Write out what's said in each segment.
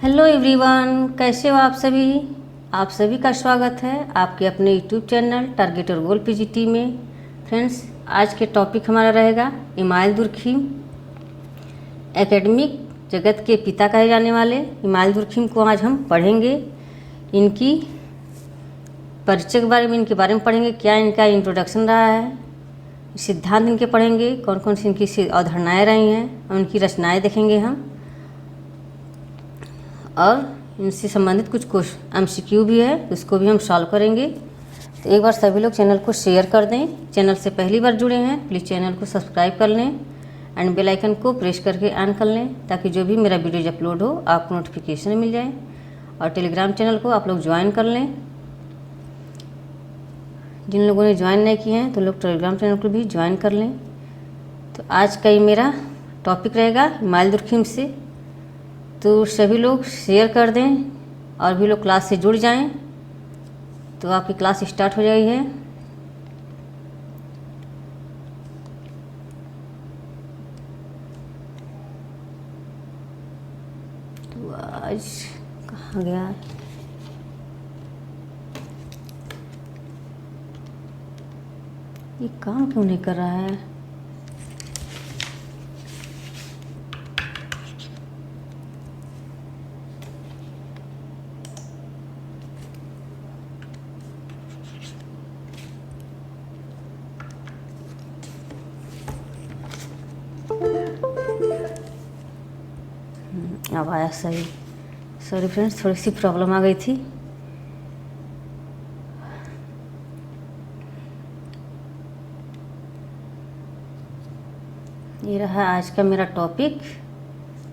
Hello everyone, कैसे हो आप सभी। आप सभी का स्वागत है आपके अपने यूट्यूब चैनल टारगेट और गोल पीजीटी में। फ्रेंड्स, आज के टॉपिक हमारा रहेगा इमाइल दुर्खिम। एकेडमिक जगत के पिता कहे जाने वाले इमाइल दुर्खिम को आज हम पढ़ेंगे। इनकी परिचय के बारे में पढ़ेंगे, क्या इनका इंट्रोडक्शन रहा है, सिद्धांत इनके पढ़ेंगे, कौन कौन सी इनकी अवधारणाएँ रही हैं और उनकी रचनाएँ देखेंगे हम, और इनसे संबंधित कुछ MCQ भी है, उसको भी हम सॉल्व करेंगे। तो एक बार सभी लोग चैनल को शेयर कर दें। चैनल से पहली बार जुड़े हैं प्लीज़ चैनल को सब्सक्राइब कर लें एंड बेल आइकन को प्रेस करके ऑन कर लें, ताकि जो भी मेरा वीडियोज अपलोड हो आपको नोटिफिकेशन मिल जाए। और टेलीग्राम चैनल को आप लोग ज्वाइन कर लें। जिन लोगों ने ज्वाइन नहीं किए हैं तो लोग टेलीग्राम चैनल को भी ज्वाइन कर लें। तो आज का ये मेरा टॉपिक रहेगा इमाइल दुर्खिम से। तो सभी लोग शेयर कर दें और भी लोग क्लास से जुड़ जाएं, तो आपकी क्लास स्टार्ट हो जाएगी है। तो आज कहाँ गया, ये काम क्यों नहीं कर रहा है। अब आया सही। सॉरी फ्रेंड्स, थोड़ी सी प्रॉब्लम आ गई थी। ये रहा आज का मेरा टॉपिक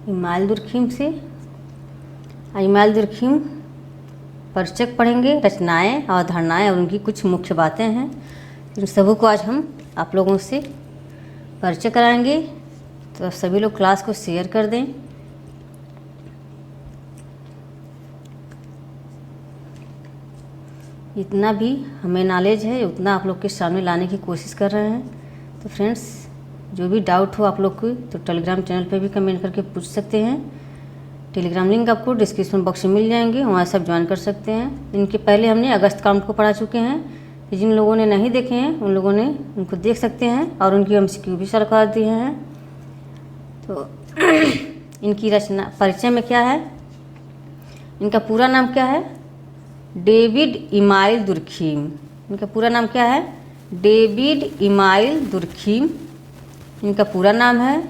इमाइल दुर्खिम से। इमाइल दुर्खिम परिचय पढ़ेंगे, रचनाएं, अवधारणाएं और उनकी कुछ मुख्य बातें हैं। इन सबों को आज हम आप लोगों से परिचय कराएंगे। तो सभी लोग क्लास को शेयर कर दें। इतना भी हमें नॉलेज है उतना आप लोग के सामने लाने की कोशिश कर रहे हैं। तो फ्रेंड्स, जो भी डाउट हो आप लोग को तो टेलीग्राम चैनल पे भी कमेंट करके पूछ सकते हैं। टेलीग्राम लिंक आपको डिस्क्रिप्शन बॉक्स में मिल जाएंगे, वहाँ सब ज्वाइन कर सकते हैं। इनके पहले हमने अगस्त काउंट को पढ़ा चुके हैं, तो जिन लोगों ने नहीं देखे हैं उन लोगों ने उनको देख सकते हैं और उनकी MCQ भी सॉल्व कर दिए हैं। तो इनकी रचना परिचय में क्या है, इनका पूरा नाम क्या है, डेविड इमाइल दुर्खिम। इनका पूरा नाम क्या है, डेविड इमाइल दुर्खिम इनका पूरा नाम है।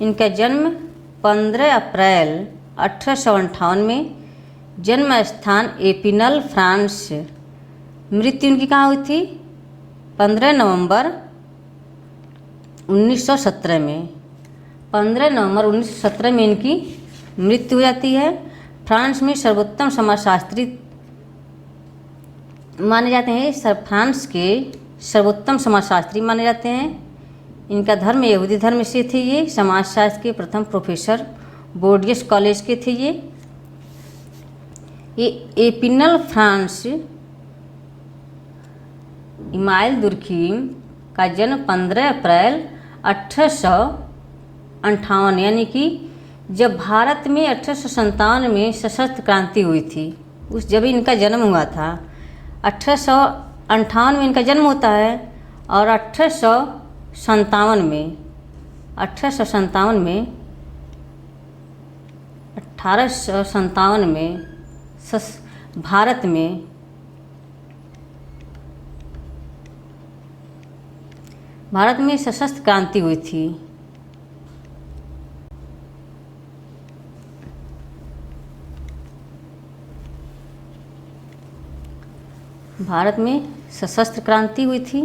इनका जन्म 15 अप्रैल 1858 में, जन्म स्थान एपिनल, फ्रांस। मृत्यु इनकी कहाँ हुई थी, 15 नवंबर 1917 में। 15 नवंबर 1917 में इनकी मृत्यु हो जाती है। फ्रांस में सर्वोत्तम समाजशास्त्री माने जाते हैं, फ्रांस के सर्वोत्तम समाजशास्त्री माने जाते हैं। इनका धर्म यहूदी धर्म से थे। ये समाजशास्त्र के प्रथम प्रोफेसर बोर्डियस कॉलेज के थे। ये एपिनल, फ्रांस। इमाइल दुर्खिम का जन्म 15 अप्रैल 1858 यानी कि जब भारत में 1857 में सशस्त्र क्रांति हुई थी, उस जब इनका जन्म हुआ था। 1858 में इनका जन्म होता है और 1857 में 1857 में भारत में सशस्त्र क्रांति हुई थी। भारत में सशस्त्र क्रांति हुई थी।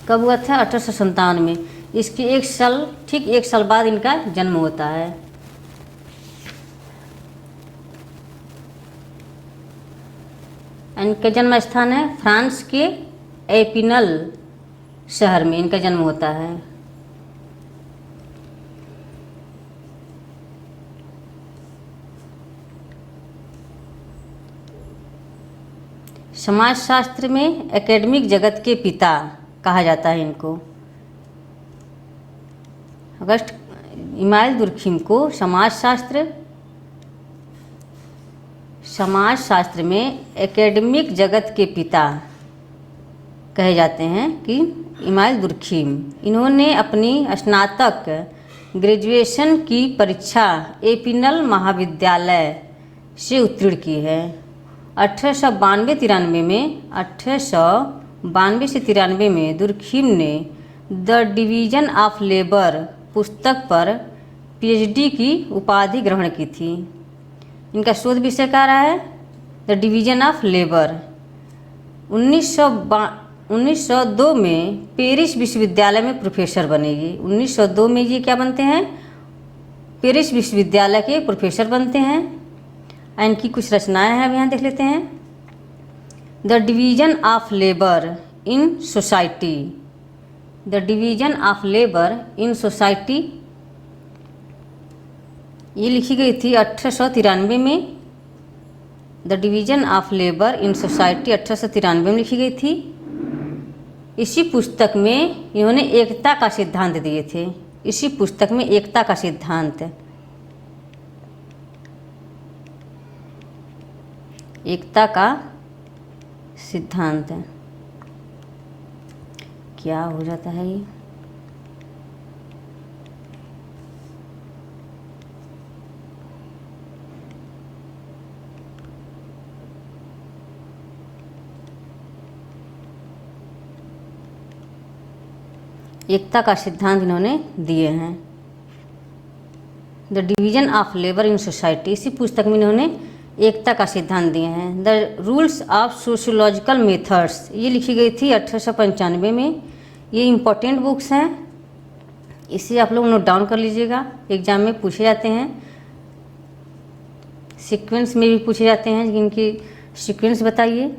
कब हुआ था, 1857 में। इसके ठीक एक साल बाद इनका जन्म होता है। इनका जन्म स्थान है फ्रांस के एपिनल शहर में इनका जन्म होता है। समाजशास्त्र में एकेडमिक जगत के पिता कहा जाता है इनको। अगस्ट इमाइल दुर्खिम को समाजशास्त्र में एकेडमिक जगत के पिता कहे जाते हैं कि इमाइल दुर्खिम। इन्होंने अपनी स्नातक ग्रेजुएशन की परीक्षा एपिनल महाविद्यालय से उत्तीर्ण की है। 1892 से 93 में दुर्खिम ने द डिवीजन ऑफ लेबर पुस्तक पर पीएचडी की उपाधि ग्रहण की थी। इनका शोध विषय क्या रहा है? The division of labour. 1902 में पेरिस विश्वविद्यालय में प्रोफेसर बनेगी। 1902 में ये क्या बनते हैं? पेरिस विश्वविद्यालय के प्रोफेसर बनते हैं। इनकी कुछ रचनाएं हैं, अब यहाँ देख लेते हैं। The division of labour in society. The division of labour in society ये लिखी गई थी 1893 में। The division of labour in society 1893 में लिखी गई थी। इसी पुस्तक में इन्होंने एकता का सिद्धांत दिए थे। इसी पुस्तक में एकता का सिद्धांत, एकता का सिद्धांत क्या हो जाता है ये? एकता का सिद्धांत इन्होंने दिए हैं। The division of labour in society, इसी पुस्तक में इन्होंने एकता का सिद्धांत दिए हैं। The rules of sociological methods ये लिखी गई थी 1895 में। ये इम्पोर्टेंट बुक्स हैं, इसे आप लोग नोट डाउन कर लीजिएगा। एग्जाम में पूछे जाते हैं, सीक्वेंस में भी पूछे जाते हैं। इनकी सीक्वेंस बताइए।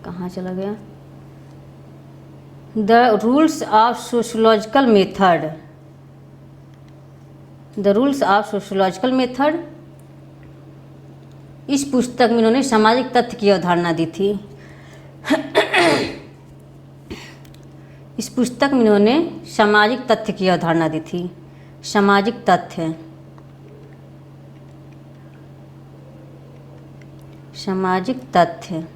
कहाँ चला गया? The rules of sociological method. The rules of sociological method, इस पुस्तक में इन्होंने सामाजिक तथ्य की अवधारणा दी थी। इस पुस्तक में इन्होंने सामाजिक तथ्य की अवधारणा दी थी। सामाजिक तथ्य, सामाजिक तथ्य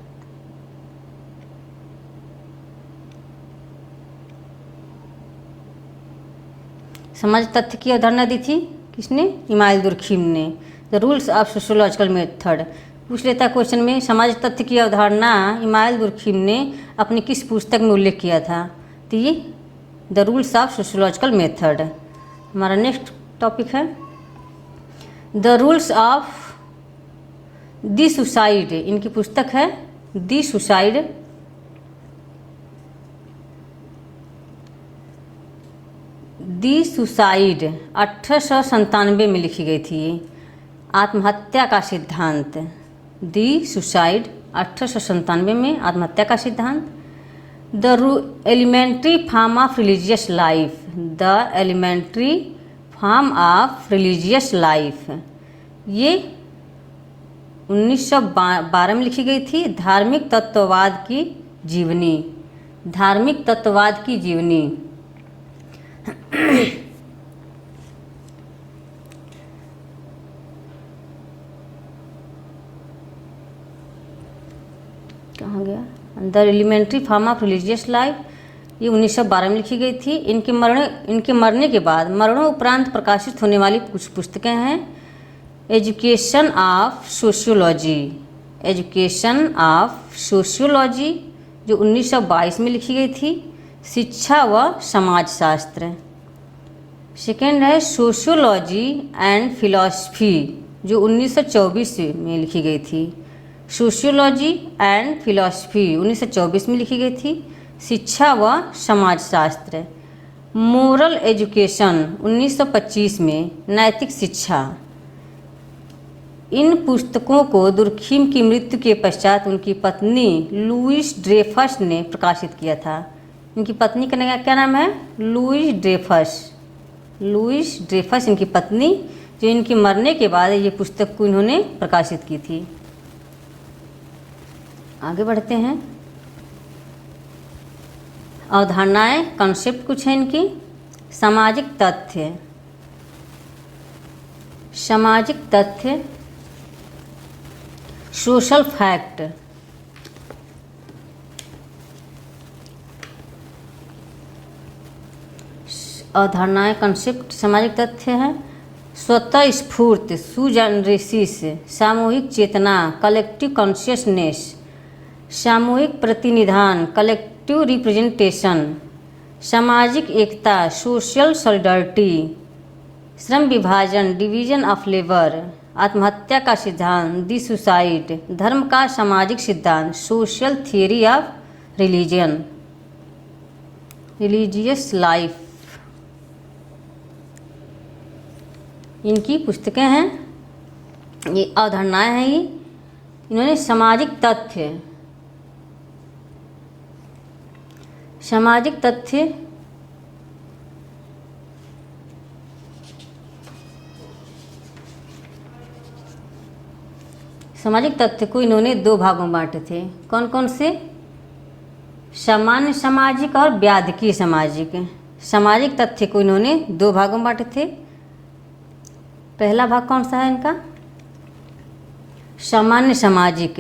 समाज तथ्य की अवधारणा दी थी किसने? इमाइल दुर्खिम ने। The rules of sociological method पूछ लेता क्वेश्चन में। समाज तथ्य की अवधारणा इमाइल दुर्खिम ने अपनी किस पुस्तक में उल्लेख किया था? तो ये the rules of sociological method. हमारा नेक्स्ट टॉपिक है the rules of the suicide. इनकी पुस्तक है द सुसाइड। दी सुसाइड 1897 में लिखी गई थी। आत्महत्या का सिद्धांत। दी सुसाइड 1897 में आत्महत्या का सिद्धांत। The elementary form of religious life. The elementary form of religious life ये 1912 में लिखी गई थी। धार्मिक तत्ववाद की जीवनी। धार्मिक तत्ववाद की जीवनी कहाँ गया? The elementary form of religious life ये 1912 में लिखी गई थी। इनके मरने के बाद मरणोपरांत प्रकाशित होने वाली कुछ पुस्तकें हैं। Education of sociology. Education of sociology जो 1922 में लिखी गई थी। शिक्षा व समाजशास्त्र। सेकेंड है सोशियोलॉजी एंड फिलॉसफी जो 1924 में लिखी गई थी। सोशियोलॉजी एंड फिलॉसफी 1924 में लिखी गई थी। शिक्षा व समाजशास्त्र। मोरल एजुकेशन 1925 में। नैतिक शिक्षा। इन पुस्तकों को दुर्खिम की मृत्यु के पश्चात उनकी पत्नी लुईस ड्रेफस ने प्रकाशित किया था। इनकी पत्नी का क्या नाम है? Lewis Dreifuss. लुइस ड्रेफस इनकी पत्नी, जो इनके मरने के बाद ये पुस्तक को इन्होंने प्रकाशित की थी। आगे बढ़ते हैं। अवधारणाएं, कॉन्सेप्ट कुछ है इनकी। सामाजिक तथ्य, सामाजिक तथ्य, सोशल फैक्ट, अवधारणाएं, कॉन्सेप्ट, सामाजिक तथ्य है। स्वतः स्फूर्त, सुजेनरेसिस, सामूहिक चेतना, कलेक्टिव कॉन्शियसनेस, सामूहिक प्रतिनिधान, कलेक्टिव रिप्रेजेंटेशन, सामाजिक एकता, सोशल सॉलिडरिटी, श्रम विभाजन, डिवीजन ऑफ लेबर, आत्महत्या का सिद्धांत, दी सुसाइड, धर्म का सामाजिक सिद्धांत, social theory of religion, religious life, इनकी पुस्तकें हैं। ये अवधारणाएं हैं। ये इन्होंने सामाजिक तथ्य, सामाजिक तथ्य, सामाजिक तथ्य को इन्होंने दो भागों में बांटे थे। कौन कौन से? सामान्य सामाजिक और व्याधिकीय सामाजिक। सामाजिक तथ्य को इन्होंने दो भागों में बांटे थे। पहला भाग कौन सा है इनका? सामान्य सामाजिक।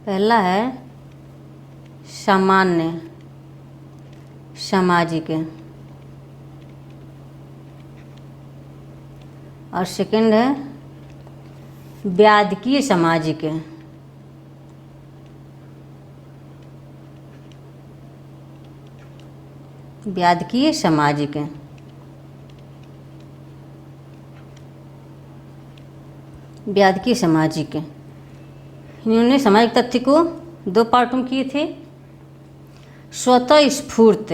पहला है सामान्य सामाजिक और सेकंड है व्याधिकीय सामाजिक। व्याधिकीय सामाजिक, व्याधिकीय सामाजिक। इन्होंने सामाजिक तथ्य को दो पार्ट में किए थे। स्वतः स्फूर्त,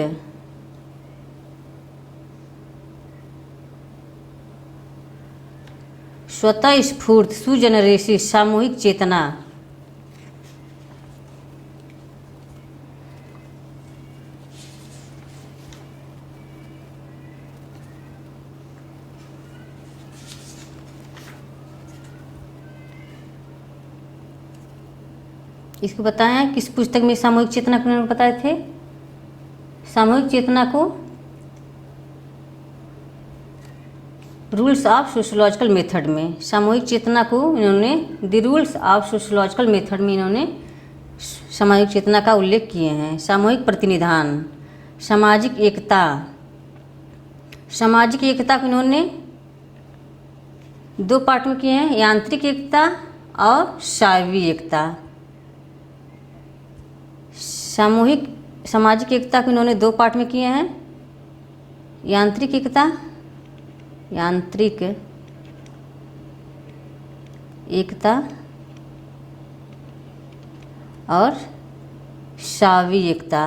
स्वतः स्फूर्त, सुजेनरेसिस, सामूहिक चेतना, इसको बताया किस पुस्तक में सामूहिक चेतना को उन्होंने बताए थे? सामूहिक चेतना को रूल्स ऑफ सोशोलॉजिकल मेथड में, सामूहिक चेतना को इन्होंने the rules of sociological method में इन्होंने सामूहिक चेतना का उल्लेख किए हैं। सामूहिक प्रतिनिधान, सामाजिक एकता, सामाजिक एकता को इन्होंने दो पार्ट में किए हैं, यांत्रिक एकता और शारीरिक एकता। सामूहिक सामाजिक एकता को इन्होंने दो पार्ट में किए हैं, यांत्रिक एकता, यांत्रिक एकता और शारीरिक एकता,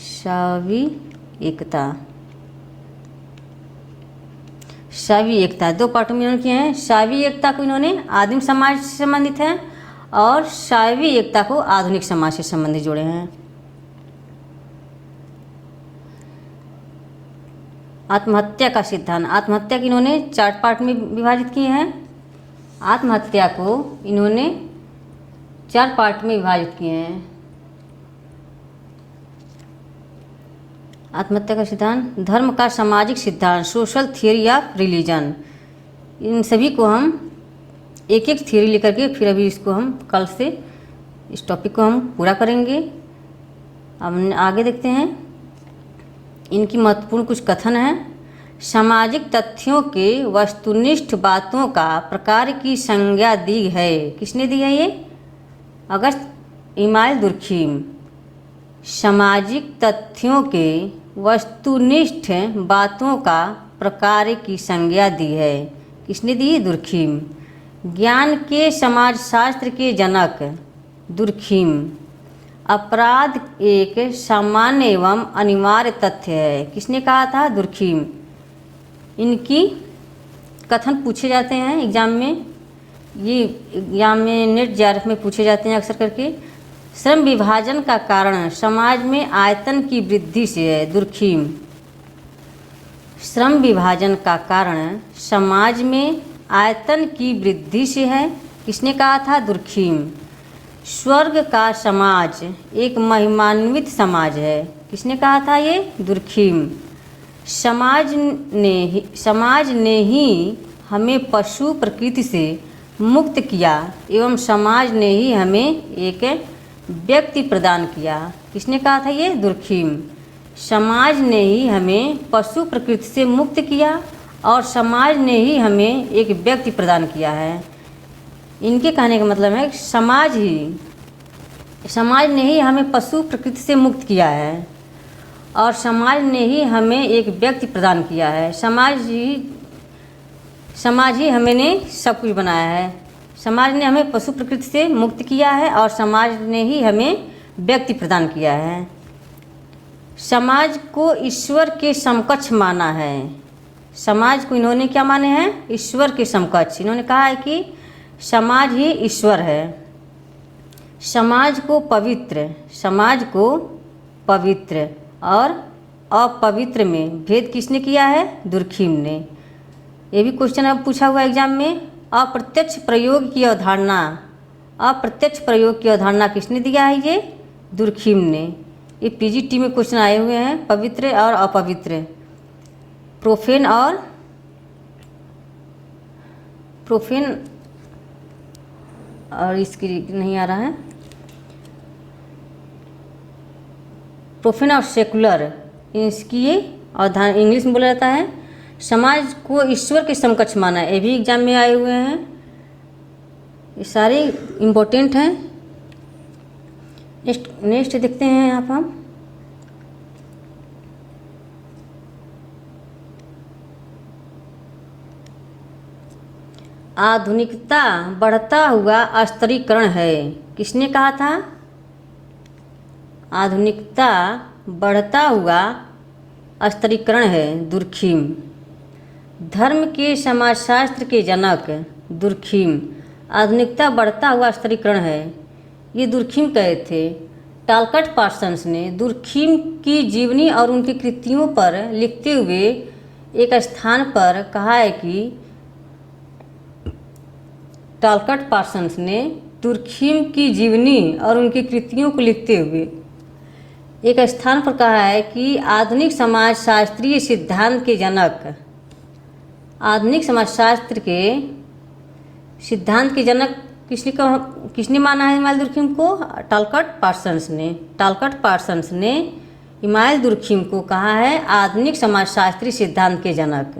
शारीरिक एकता, शारीरिक एकता दो पार्टों में इन्होंने किए हैं। शारीरिक एकता को इन्होंने आदिम समाज से संबंधित है और शारीरिक एकता को आधुनिक समाज से संबंधित जोड़े हैं। आत्महत्या का सिद्धांत, आत्महत्या को इन्होंने चार पार्ट में विभाजित किए हैं। आत्महत्या को इन्होंने चार पार्ट में विभाजित किए हैं। आत्महत्या का सिद्धांत, धर्म का सामाजिक सिद्धांत, सोशल थियरी ऑफ रिलीजन। इन सभी को हम एक एक थियरी लेकर के फिर अभी इसको हम कल से इस टॉपिक को हम पूरा करेंगे। अब आगे देखते हैं। इनकी महत्वपूर्ण कुछ कथन हैं। सामाजिक तथ्यों के वस्तुनिष्ठ बातों का प्रकार की संज्ञा दी है। किसने दी है ये? अगस्त इमाइल दुर्खीम। सामाजिक तथ्यों के वस्तुनिष्ठ बातों का प्रकार की संज्ञा दी है। किसने दी? दुर्खीम। ज्ञान के समाजशास्त्र के जनक दुर्खीम। अपराध एक सामान्य एवं अनिवार्य तथ्य है। किसने कहा था? दुर्खीम। इनकी कथन पूछे जाते हैं एग्जाम में, ये एग्जाम में नेट जेआरएफ में पूछे जाते हैं अक्सर करके। श्रम विभाजन का कारण समाज में आयतन की वृद्धि से है। दुर्खीम। श्रम विभाजन का कारण समाज में आयतन की वृद्धि से है। किसने कहा था? दुर्खीम। स्वर्ग का समाज एक महिमान्वित समाज है। किसने कहा था ये? दुर्खीम। समाज ने ही हमें पशु प्रकृति से मुक्त किया एवं समाज ने ही हमें एक व्यक्ति प्रदान किया। किसने कहा था ये? दुर्खीम। समाज ने ही हमें पशु प्रकृति से मुक्त किया और समाज ने ही हमें एक व्यक्ति प्रदान किया है। इनके कहने का मतलब है समाज ने ही हमें पशु प्रकृति से मुक्त किया है और समाज ने ही हमें एक व्यक्ति प्रदान किया है। समाज ही हमें सब कुछ बनाया है। समाज ने हमें पशु प्रकृति से मुक्त किया है और समाज ने ही हमें व्यक्ति प्रदान किया है। समाज को ईश्वर के समकक्ष माना है। समाज को इन्होंने क्या माने हैं? ईश्वर के समकक्ष। इन्होंने कहा है कि समाज ही ईश्वर है। समाज को पवित्र और अपवित्र में भेद किसने किया है? दुर्खीम ने। ये भी क्वेश्चन अब पूछा हुआ एग्जाम में। अप्रत्यक्ष प्रयोग की अवधारणा किसने दिया है? ये दुर्खीम ने। ये पीजीटी में क्वेश्चन आए हुए हैं, पवित्र और अपवित्र, प्रोफेन और इसकी नहीं आ रहा है, प्रोफेन और सेकुलर, इसकी ये अवधारणा इंग्लिश में बोला जाता है। समाज को ईश्वर के समकक्ष माना है। ये भी एग्जाम में आए हुए हैं। ये सारे इम्पोर्टेंट हैं। नेक्स्ट देखते हैं यहाँ पर हम। आधुनिकता बढ़ता हुआ स्तरीकरण है। किसने कहा था? आधुनिकता बढ़ता हुआ स्तरीकरण है। दुर्खीम। धर्म के समाजशास्त्र के जनक दुर्खीम। आधुनिकता बढ़ता हुआ स्तरीकरण है, ये दुर्खीम कहे थे। टालकट पार्सन्स ने दुर्खीम की जीवनी और उनकी कृतियों पर लिखते हुए एक स्थान पर कहा है कि टालकट पार्सन्स ने दुर्खीम की जीवनी और उनकी कृतियों को लिखते हुए एक स्थान पर कहा है कि आधुनिक समाजशास्त्रीय सिद्धांत के जनक, आधुनिक समाजशास्त्र के सिद्धांत के जनक किसने माना है इमाइल दुर्खीम को? टालकट पार्सन्स ने। टालकट पार्सन्स ने इमाइल दुर्खीम को कहा है आधुनिक समाजशास्त्रीय सिद्धांत के जनक।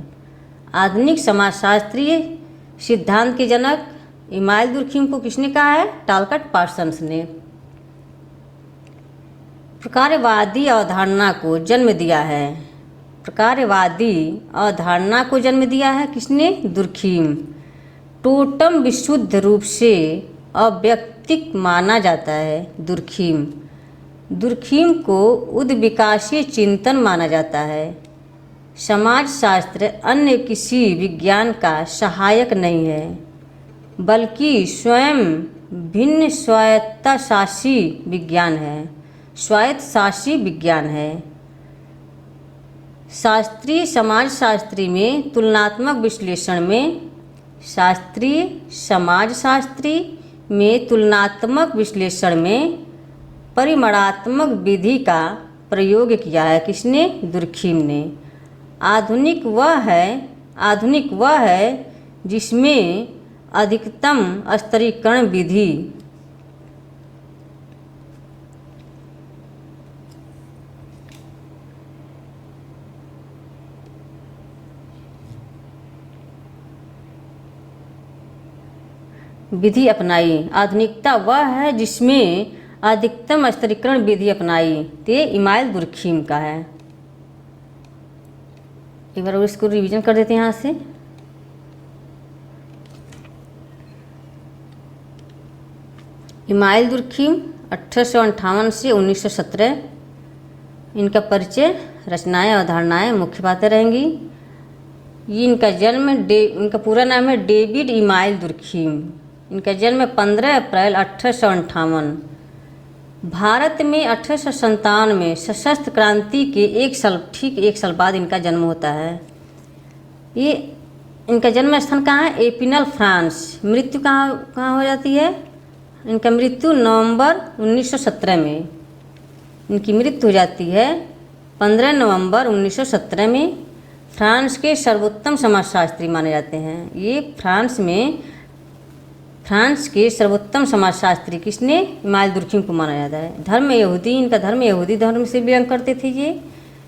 आधुनिक समाजशास्त्रीय सिद्धांत के जनक इमाइल दुर्खीम को किसने कहा है? टालकट पार्सन्स ने। प्रकारवादी अवधारणा को जन्म दिया है। प्रकारवादी अवधारणा को जन्म दिया है किसने? दुर्खीम। टोटम विशुद्ध रूप से अव्यक्तिक माना जाता है। दुर्खीम। दुर्खीम को उद्विकासीय चिंतन माना जाता है। समाजशास्त्र अन्य किसी विज्ञान का सहायक नहीं है, बल्कि स्वयं भिन्न स्वायत्तशासी विज्ञान है। शास्त्रीय समाजशास्त्री में तुलनात्मक विश्लेषण में परिमाणात्मक विधि का प्रयोग किया है। किसने? दुर्खीम ने। आधुनिक वह है जिसमें अधिकतम स्तरीकरण विधि अपनाई। आधुनिकता वह है जिसमें अधिकतम स्तरीकरण विधि अपनाई। ते इमाइल दुर्खीम का है। एक बार और इसको रिवीजन कर देते हैं यहाँ से। इमाइल दुर्खीम 1858 से 1917। इनका परिचय, रचनाएं, अवधारणाएं, मुख्य बातें रहेंगी। ये इनका पूरा नाम है डेविड इमाइल दुर्खीम। इनका जन्म 15 अप्रैल 1858। भारत में 1897 में सशस्त्र क्रांति के ठीक एक साल बाद इनका जन्म होता है। ये इनका जन्म स्थान कहाँ है? Epinal, France. मृत्यु कहाँ हो जाती है? इनका मृत्यु नवंबर 1917 में, इनकी मृत्यु हो जाती है 15 नवंबर 1917 में। फ्रांस के सर्वोत्तम समाजशास्त्री माने जाते हैं ये। फ्रांस के सर्वोत्तम समाजशास्त्री किसने? इमाम दुर्खिम को माना जाता है। धर्म यहूदी, इनका धर्म यहूदी धर्म से बिलोंग करते थे ये।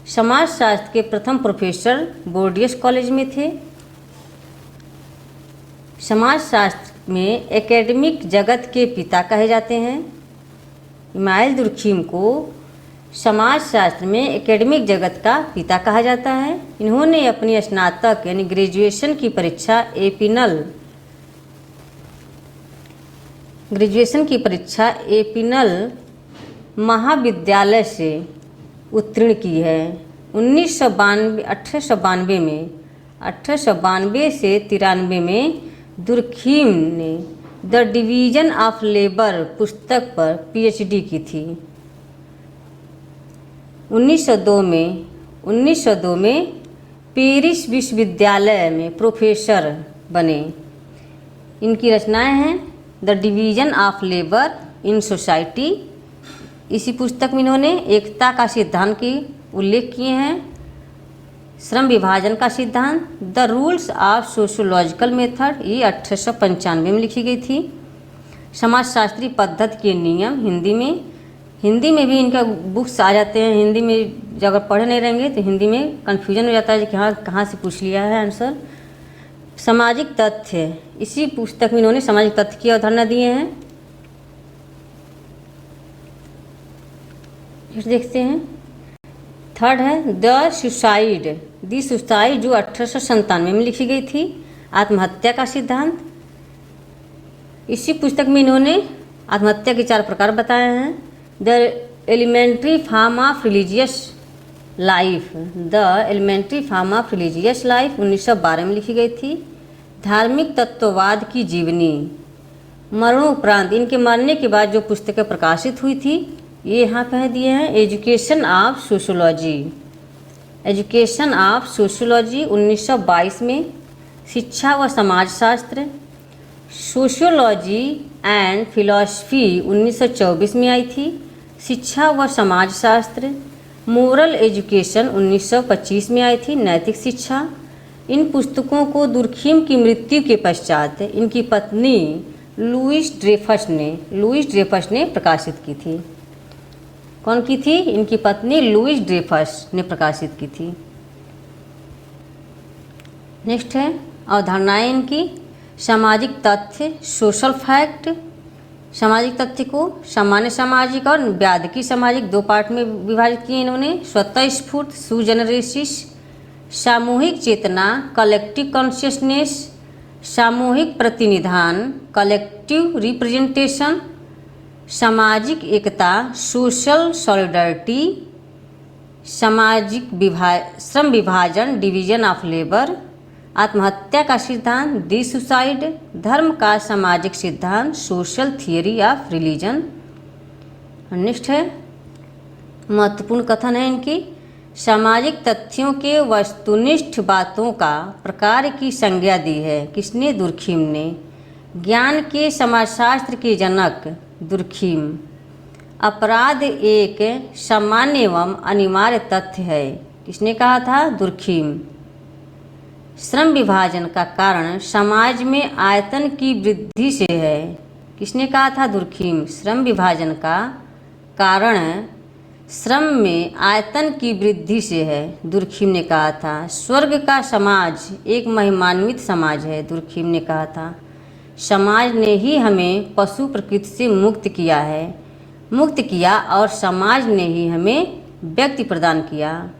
समाजशास्त्र के प्रथम प्रोफेसर बोर्डियस कॉलेज में थे। समाजशास्त्र में एकेडमिक जगत के पिता कहे जाते हैं। इमाम दुर्खिम को समाजशास्त्र में एकेडमिक जगत का पिता कहा जाता है। इन्होंने अपनी स्नातक यानी ग्रेजुएशन की परीक्षा एपिनल महाविद्यालय से उत्तीर्ण की है। 1892 से 93 में दुर्खिम ने द डिवीजन ऑफ लेबर पुस्तक पर पीएचडी की थी। 1902 में पेरिस विश्वविद्यालय में प्रोफेसर बने। इनकी रचनाएं हैं the division of labour in society. इसी पुस्तक में इन्होंने एकता का सिद्धांत की उल्लेख किए हैं। श्रम विभाजन का सिद्धांत, the rules of sociological method, ये 1895 में लिखी गई थी। समाजशास्त्री पद्धति के नियम, हिंदी में भी इनका बुक्स आ जाते हैं। हिंदी में जब अगर पढ़े नहीं रहेंगे तो हिंदी में कन्फ्यूजन हो जाता है कि हाँ कहाँ से पूछ लिया है आंसर। सामाजिक तथ्य, इसी पुस्तक में इन्होंने सामाजिक तथ्य की अवधारणा दिए हैं। फिर देखते हैं, थर्ड है द सुसाइड, जो 1897 में लिखी गई थी। आत्महत्या का सिद्धांत, इसी पुस्तक में इन्होंने आत्महत्या के 4 प्रकार बताए हैं। The elementary form of religious life, 1912 में लिखी गई थी। धार्मिक तत्ववाद की जीवनी, मरणोपरांत, इनके मरने के बाद जो पुस्तकें प्रकाशित हुई थी ये यहाँ कह दिए हैं। एजुकेशन ऑफ सोशियोलॉजी 1922 में। शिक्षा व समाजशास्त्र, सोशियोलॉजी एंड फिलॉसफी 1924 में आई थी। शिक्षा व समाजशास्त्र। मोरल एजुकेशन 1925 में आई थी, नैतिक शिक्षा। इन पुस्तकों को दुर्खिम की मृत्यु के पश्चात इनकी पत्नी लुईस ड्रेफस ने प्रकाशित की थी। कौन की थी? इनकी पत्नी लुईस ड्रेफस ने प्रकाशित की थी। नेक्स्ट है अवधारणाएं इनकी। सामाजिक तथ्य, सोशल फैक्ट। सामाजिक तथ्य को सामान्य सामाजिक और व्याधिकी सामाजिक 2 पार्ट में विभाजित किए इन्होंने। स्वतःस्फूर्त, सुजेनरेसिस। सामूहिक चेतना, कलेक्टिव कॉन्शियसनेस। सामूहिक प्रतिनिधान, कलेक्टिव रिप्रेजेंटेशन। सामाजिक एकता, सोशल सॉलिडरिटी। श्रम विभाजन, डिवीजन ऑफ लेबर। आत्महत्या का सिद्धांत, दी सुसाइड। धर्म का सामाजिक सिद्धांत, social theory of religion. Next है महत्वपूर्ण कथन है इनकी। सामाजिक तथ्यों के वस्तुनिष्ठ बातों का प्रकार की संज्ञा दी है। किसने? दुर्खिम ने। ज्ञान के समाजशास्त्र के जनक दुर्खिम। अपराध एक सामान्य एवं अनिवार्य तथ्य है। किसने कहा था? दुर्खिम। श्रम विभाजन का कारण समाज में आयतन की वृद्धि से है। किसने कहा था? दुर्खिम। श्रम विभाजन का कारण श्रम में आयतन की वृद्धि से है, दुर्खिम ने कहा था। स्वर्ग का समाज एक महिमान्वित समाज है, दुर्खिम ने कहा था। समाज ने ही हमें पशु प्रकृति से मुक्त किया और समाज ने ही हमें व्यक्ति प्रदान किया।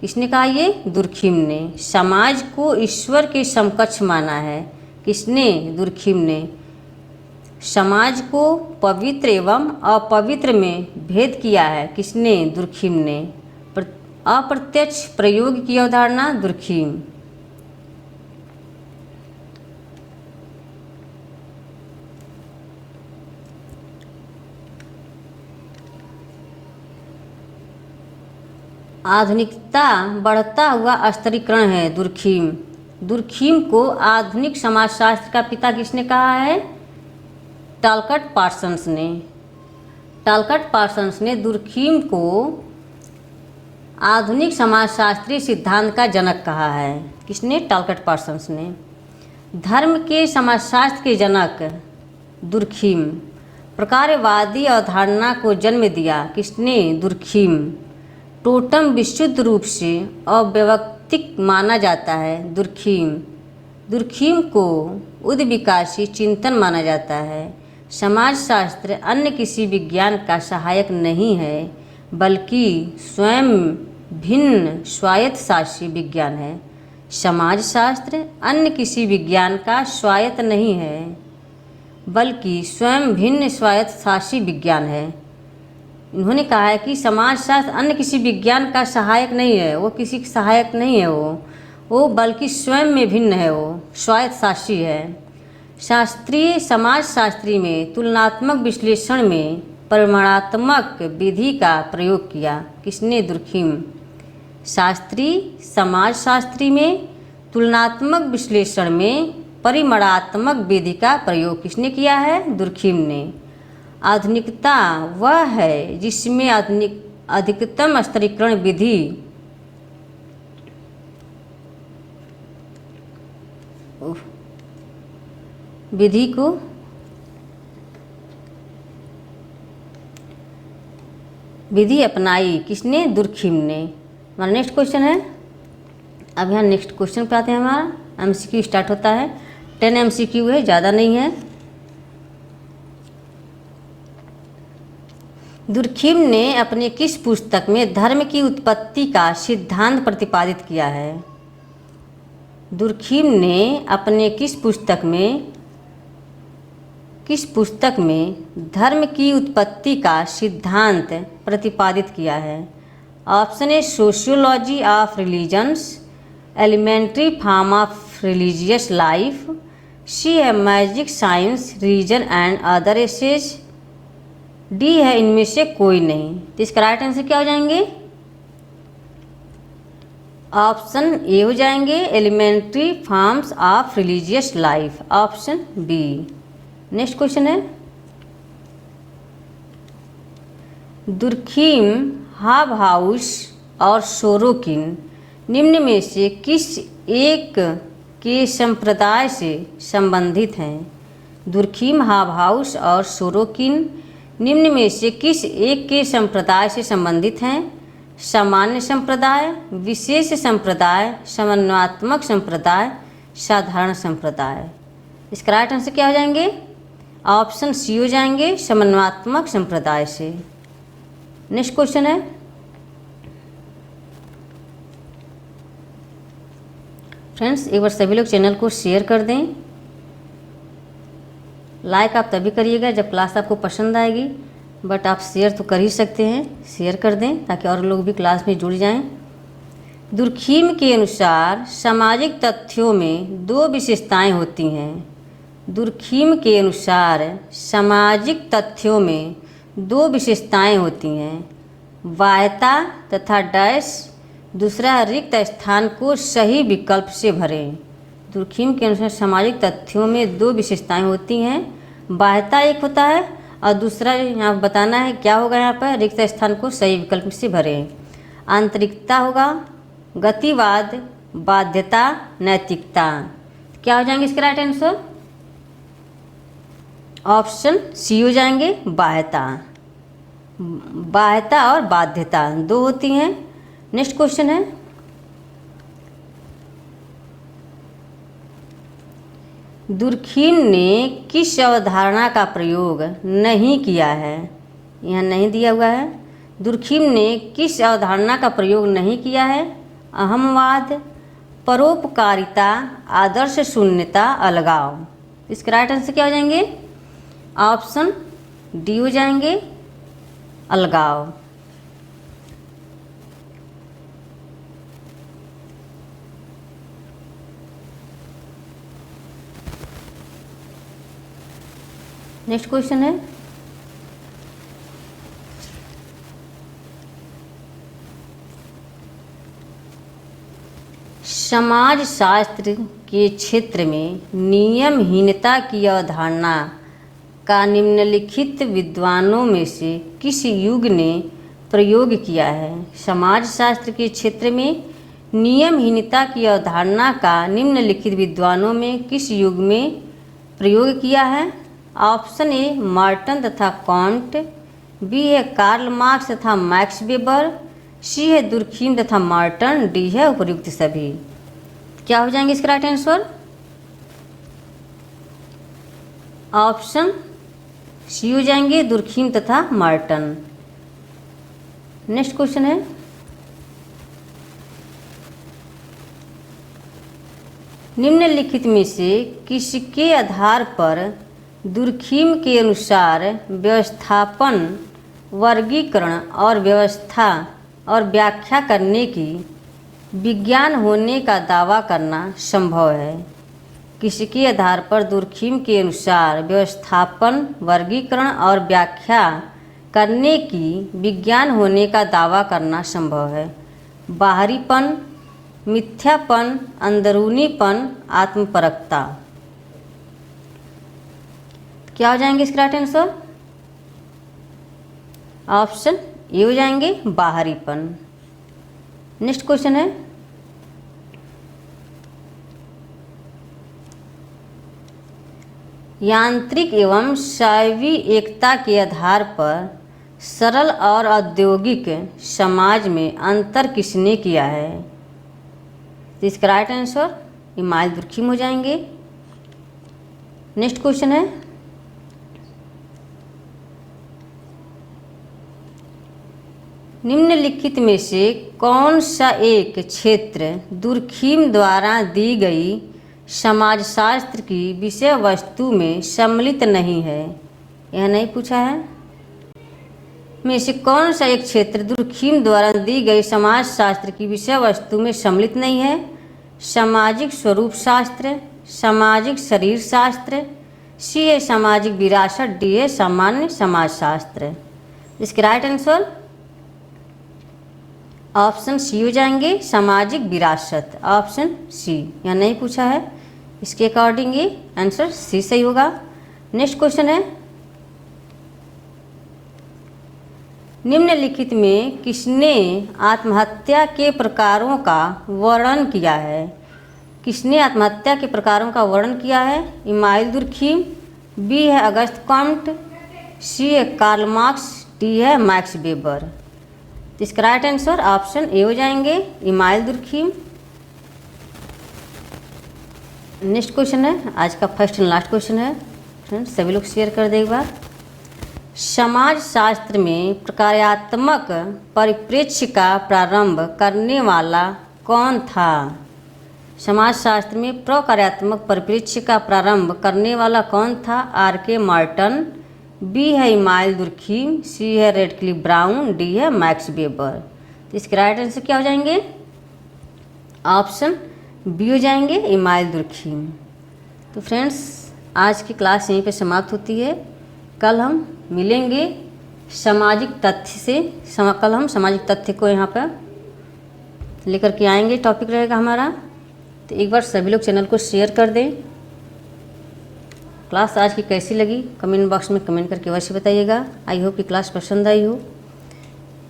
किसने कहा ये? दुर्खिम ने। समाज को ईश्वर के समकक्ष माना है। किसने? दुर्खिम ने। समाज को पवित्र एवं अपवित्र में भेद किया है। किसने? दुर्खिम ने। अप्रत्यक्ष प्रयोग की अवधारणा, दुर्खिम। आधुनिकता बढ़ता हुआ स्तरीकरण है। दुर्खीम, दुर्खीम को आधुनिक समाजशास्त्र का पिता किसने कहा है? टालकट पार्सन्स ने। टालकट पार्सन्स ने दुर्खीम को आधुनिक समाजशास्त्रीय सिद्धांत का जनक कहा है। किसने? टालकट पार्सन्स ने। धर्म के समाजशास्त्र के जनक दुर्खीम। प्रकारवादी अवधारणा को जन्म दिया किसने? दुर्खीम। टोटम विशुद्ध रूप से अव्यवस्थित माना जाता है। दुर्खीम। दुर्खीम को उद्विकासी चिंतन माना जाता है। समाजशास्त्र अन्य किसी विज्ञान का सहायक नहीं है, बल्कि स्वयं भिन्न स्वायत्तशासी विज्ञान है। समाजशास्त्र अन्य किसी विज्ञान का स्वायत्त नहीं है, बल्कि स्वयं भिन्न स्वायत्तशासी विज्ञान है। इन्होंने कहा है कि समाजशास्त्र अन्य किसी विज्ञान का सहायक नहीं है, वो किसी का सहायक नहीं है, वो बल्कि स्वयं में भिन्न है, वो स्वायत्तशासी है। शास्त्रीय समाजशास्त्री में तुलनात्मक विश्लेषण में परिमाणात्मक विधि का प्रयोग किया किसने? दुर्खीम। शास्त्रीय समाजशास्त्री में तुलनात्मक विश्लेषण में परिमाणात्मक विधि का प्रयोग किसने किया है? दुर्खीम ने। आधुनिकता वह है जिसमें अधिकतम स्तरीकरण विधि अपनाई किसने? दुर्खीम ने। हमारा नेक्स्ट क्वेश्चन है। अब यहाँ नेक्स्ट क्वेश्चन पे आते हैं। हमारा MCQ स्टार्ट होता है। 10 MCQ है, ज़्यादा नहीं है। दुर्खीम ने अपनी किस पुस्तक में धर्म की उत्पत्ति का सिद्धांत प्रतिपादित किया है? दुर्खीम ने अपने किस पुस्तक में धर्म की उत्पत्ति का सिद्धांत प्रतिपादित किया है? Option A sociology of religions, elementary form of religious life, C है magic science, reason and other essays, D है इनमें से कोई नहीं। तो इसका राइट आंसर क्या हो जाएंगे? ऑप्शन ए हो जाएंगे, elementary forms of religious life, option B. Next question है। दुर्खीम, हाबहाउस और सोरोकिन निम्न में से किस एक के संप्रदाय से संबंधित हैं? दुर्खीम, हाबहाउस और सोरोकिन निम्न में से किस एक के संप्रदाय से संबंधित हैं? सामान्य संप्रदाय, विशेष संप्रदाय, समन्वयात्मक संप्रदाय, साधारण संप्रदाय। इसका राइट आंसर क्या हो जाएंगे? ऑप्शन सी हो जाएंगे, समन्वयात्मक संप्रदाय से। नेक्स्ट क्वेश्चन है। फ्रेंड्स, एक बार सभी लोग चैनल को शेयर कर दें। लाइक आप तभी करिएगा जब क्लास आपको पसंद आएगी, बट आप शेयर तो कर ही सकते हैं। शेयर कर दें ताकि और लोग भी क्लास में जुड़ जाएं। दुर्खीम के अनुसार सामाजिक तथ्यों में दो विशेषताएं होती हैं। दुर्खीम के अनुसार सामाजिक तथ्यों में दो विशेषताएं होती हैं, बाह्यता तथा डैश। दूसरा, रिक्त स्थान को सही विकल्प से भरें। दुर्खीम के अनुसार सामाजिक तथ्यों में दो विशेषताएं होती हैं, बाह्यता एक होता है और दूसरा यहाँ बताना है क्या होगा। यहाँ पर रिक्त स्थान को सही विकल्प से भरें। आंतरिकता होगा, गतिवाद, बाध्यता, नैतिकता। क्या हो जाएंगे इसके राइट आंसर? ऑप्शन सी हो जाएंगे, बाह्यता। बाह्यता और बाध्यता दो होती हैं। नेक्स्ट क्वेश्चन है। दुर्खीम ने किस अवधारणा का प्रयोग नहीं किया है? यहाँ नहीं दिया हुआ है। दुर्खीम ने किस अवधारणा का प्रयोग नहीं किया है? अहमवाद, परोपकारिता, आदर्श शून्यता, अलगाव। इसके राइट आंसर क्या हो जाएंगे? ऑप्शन डी हो जाएंगे, अलगाव। नेक्स्ट क्वेश्चन है। समाजशास्त्र के क्षेत्र में नियमहीनता की अवधारणा का निम्नलिखित विद्वानों में से किस युग ने प्रयोग किया है? समाजशास्त्र के क्षेत्र में नियमहीनता की अवधारणा का निम्नलिखित विद्वानों में किस युग में प्रयोग किया है? ऑप्शन ए मार्टन तथा कॉन्ट, बी है कार्ल मार्क्स तथा मैक्स वेबर, सी है दुर्खीम तथा मार्टन, डी है उपर्युक्त सभी। क्या हो जाएंगे इसका राइट आंसर? ऑप्शन सी हो जाएंगे दुर्खीम तथा मार्टन। नेक्स्ट क्वेश्चन है, निम्नलिखित में से किसके आधार पर दुर्खीम के अनुसार व्यवस्थापन, वर्गीकरण और व्यवस्था और व्याख्या करने की विज्ञान होने का दावा करना संभव है? किसके आधार पर दुर्खीम के अनुसार व्यवस्थापन, वर्गीकरण और व्याख्या करने की विज्ञान होने का दावा करना संभव है? बाहरीपन, मिथ्यापन, अंदरूनीपन, आत्मपरकता। क्या हो जाएंगे इसके राइट आंसर? ऑप्शन ए हो जाएंगे बाहरीपन। नेक्स्ट क्वेश्चन है, यांत्रिक एवं शैवी एकता के आधार पर सरल और औद्योगिक समाज में अंतर किसने किया है? तो इसका राइट आंसर इमाइल दुर्खीम हो जाएंगे। नेक्स्ट क्वेश्चन है, निम्नलिखित में से कौन सा एक क्षेत्र दुर्खीम द्वारा दी गई समाजशास्त्र की विषय वस्तु में सम्मिलित नहीं है? यह नहीं पूछा है। में से कौन सा एक क्षेत्र दुर्खीम द्वारा दी गई समाजशास्त्र की विषय वस्तु में सम्मिलित नहीं है? सामाजिक स्वरूप शास्त्र, सामाजिक शरीर शास्त्र, सी है सामाजिक विरासत, डी है सामान्य समाजशास्त्र। इसके राइट आंसर ऑप्शन सी हो जाएंगे सामाजिक विरासत। ऑप्शन सी यहाँ नहीं पूछा है, इसके अकॉर्डिंग ये आंसर सी सही होगा। नेक्स्ट क्वेश्चन है, निम्नलिखित में किसने आत्महत्या के प्रकारों का वर्णन किया है? किसने आत्महत्या के प्रकारों का वर्णन किया है? इमाइल दुर्खीम, बी है अगस्त कॉम्ट, सी है कार्ल मार्क्स, डी है मैक्स वेबर। तो इसका राइट आंसर ऑप्शन ए हो जाएंगे इमाइल दुर्खीम। नेक्स्ट क्वेश्चन है, आज का फर्स्ट एंड लास्ट क्वेश्चन है फ्रेंड्स, सभी लोग शेयर कर दे एक बार। समाजशास्त्र में प्रकार्यात्मक परिप्रेक्ष्य का प्रारंभ करने वाला कौन था? समाजशास्त्र में प्रकार्यात्मक परिप्रेक्ष्य का प्रारंभ करने वाला कौन था? आर के मार्टन, बी है इमाइल दुर्खीम, सी है रेडक्लिफ ब्राउन, डी है मैक्स वेबर। तो इसके राइट आंसर क्या हो जाएंगे? ऑप्शन बी हो जाएंगे इमाइल दुर्खीम। तो फ्रेंड्स आज की क्लास यहीं पे समाप्त होती है। कल हम मिलेंगे सामाजिक तथ्य से। कल हम सामाजिक तथ्य को यहाँ पर लेकर के आएंगे, टॉपिक रहेगा हमारा। तो एक बार सभी लोग चैनल को शेयर कर दें। क्लास आज की कैसी लगी कमेंट बॉक्स में कमेंट करके अवश्य बताइएगा। आई होप कि क्लास पसंद आई हो।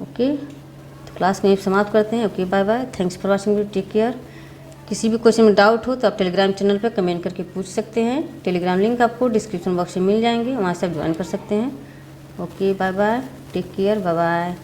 ओके, तो क्लास में समाप्त करते हैं। Okay, bye bye, thanks for watching, take care. किसी भी क्वेश्चन में डाउट हो तो आप टेलीग्राम चैनल पर कमेंट करके पूछ सकते हैं। टेलीग्राम लिंक आपको डिस्क्रिप्शन बॉक्स में मिल जाएंगे, वहाँ से आप ज्वाइन कर सकते हैं। Okay, bye bye, take care, bye bye.